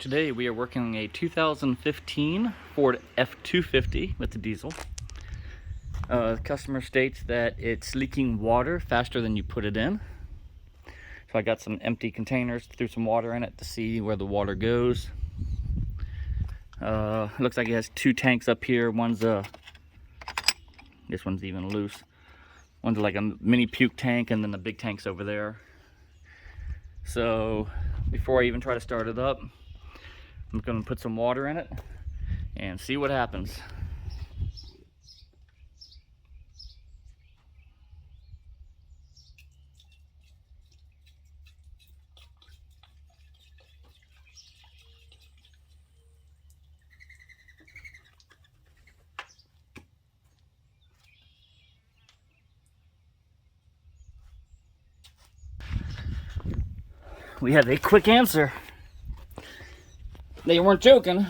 Today we are working on a 2015 Ford F250 with the diesel. The customer states that it's leaking water faster than you put it in. So I got some empty containers, threw some water in it to see where the water goes. Looks like it has two tanks up here. This one's even loose. One's like a mini puke tank, and then the big tank's over there. So before I even try to start it up, I'm going to put some water in it and see what happens. We had a quick answer. They weren't joking.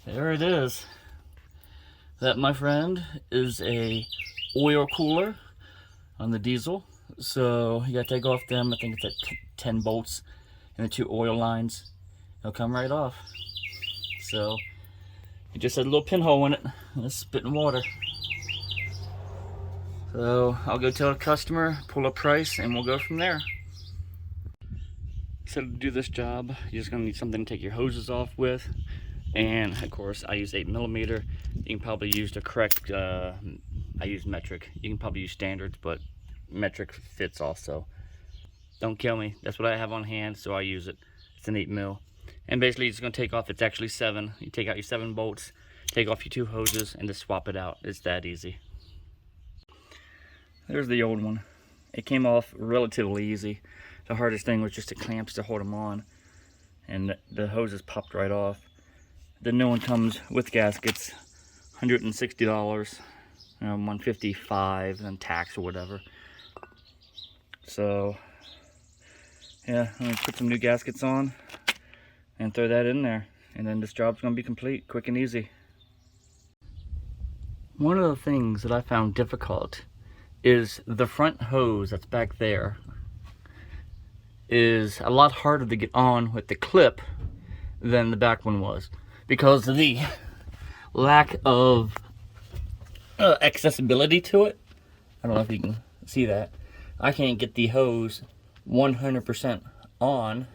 There it is. That, my friend, is a oil cooler on the diesel. So you gotta take off them. I think it's at 10 bolts and the two oil lines. It'll come right off. So it just had a little pinhole in it and it's spitting water. So I'll go tell the customer, pull a price, and we'll go from there. So to do this job, you're just gonna need something to take your hoses off with. And of course, I use 8mm. You can probably use the correct, I use metric. You can probably use standards, but metric fits also. Don't kill me. That's what I have on hand, so I use it. It's an 8mm. And basically, you're just gonna take off, it's actually 7. You take out your 7 bolts, take off your 2 hoses, and just swap it out. It's that easy. There's the old one. It came off relatively easy. The hardest thing was just the clamps to hold them on, and the hoses popped right off. The new one comes with gaskets, $160, $155 and tax or whatever. So yeah, I'm gonna put some new gaskets on and throw that in there, and then this job's gonna be complete, quick and easy. One of the things that I found difficult is the front hose that's back there is a lot harder to get on with the clip than the back one was, because of the lack of accessibility to it. I don't know if you can see that. I can't get the hose 100% on.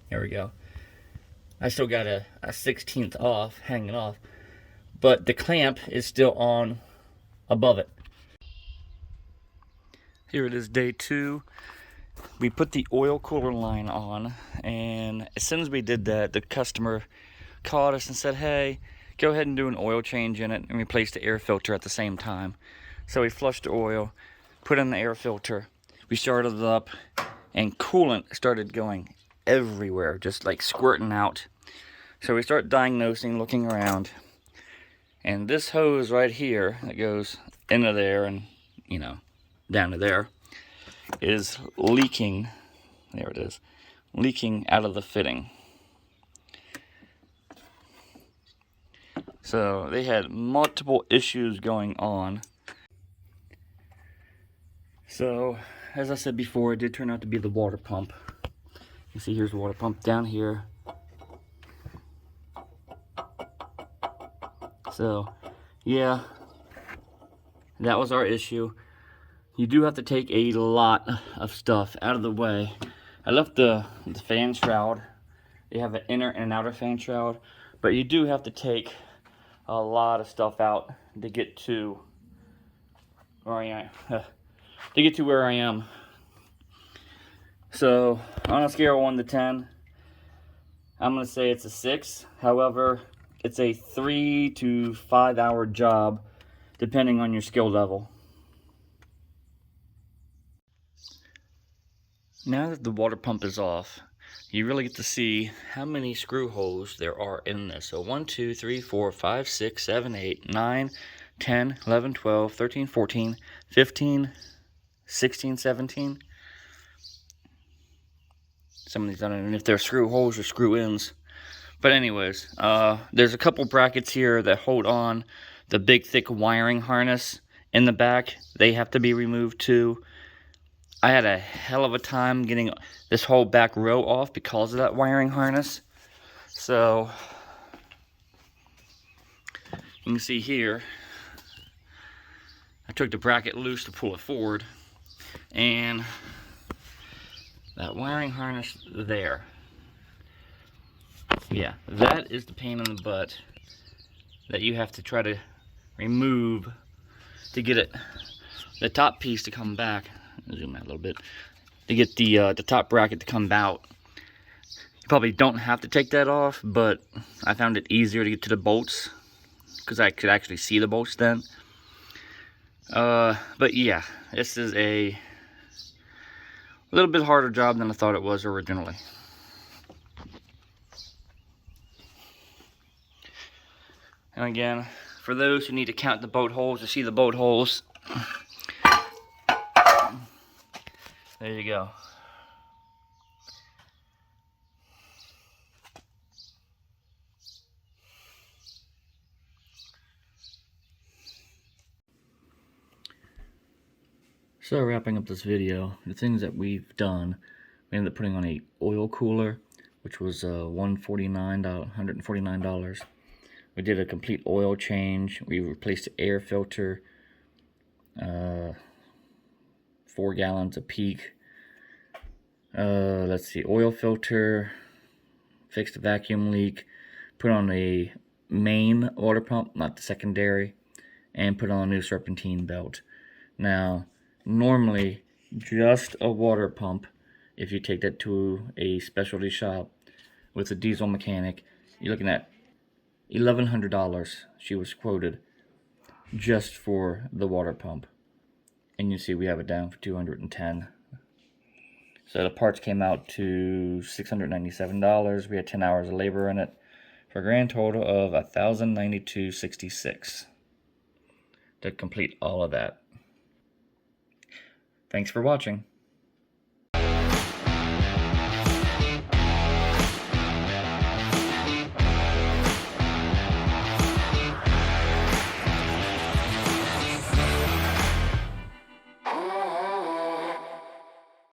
There we go. I still got a 1/16 off, hanging off, but the clamp is still on above it. Here it is, day 2. We put the oil cooler line on, and as soon as we did that, the customer called us and said, hey, go ahead and do an oil change in it and replace the air filter at the same time. So we flushed the oil, put in the air filter, we started it up, and coolant started going everywhere, just like squirting out. So we start diagnosing, looking around, and this hose right here that goes into there and, down to there, is leaking. There it is, leaking out of the fitting. So they had multiple issues going on. So as I said before, it did turn out to be the water pump. You see, here's the water pump down here. So yeah, that was our issue. You do have to take a lot of stuff out of the way. I left the fan shroud. They have an inner and an outer fan shroud, but you do have to take a lot of stuff out to get to where I am. So on a scale of 1 to 10, I'm gonna say it's a 6. However, it's a 3 to 5 hour job depending on your skill level. Now that the water pump is off, you really get to see how many screw holes there are in this. So 1, 2, 3, 4, 5, 6, 7, 8, 9, 10, 11, 12, 13, 14, 15, 16, 17. Some of these, I don't know if they're screw holes or screw ins. But anyways, there's a couple brackets here that hold on the big thick wiring harness in the back. They have to be removed too. I had a hell of a time getting this whole back row off because of that wiring harness. So you can see here, I took the bracket loose to pull it forward, and that wiring harness there, yeah, that is the pain in the butt that you have to try to remove to get it, the top piece to come back. Zoom out a little bit to get the top bracket to come out. You probably don't have to take that off, but I found it easier to get to the bolts because I could actually see the bolts then. But yeah, this is a little bit harder job than I thought it was originally. And again, for those who need to count the bolt holes to see the bolt holes, there you go. So wrapping up this video, the things that we've done, we ended up putting on a oil cooler, which was $149. We did a complete oil change. We replaced the air filter, 4 gallons a peak. Let's see, oil filter, fixed a vacuum leak, put on a main water pump, not the secondary, and put on a new serpentine belt. Now, normally, just a water pump, if you take that to a specialty shop with a diesel mechanic, you're looking at $1,100. She was quoted just for the water pump. And you see we have it down for $210. So the parts came out to $697. We had 10 hours of labor in it for a grand total of $1,092.66 to complete all of that. Thanks for watching.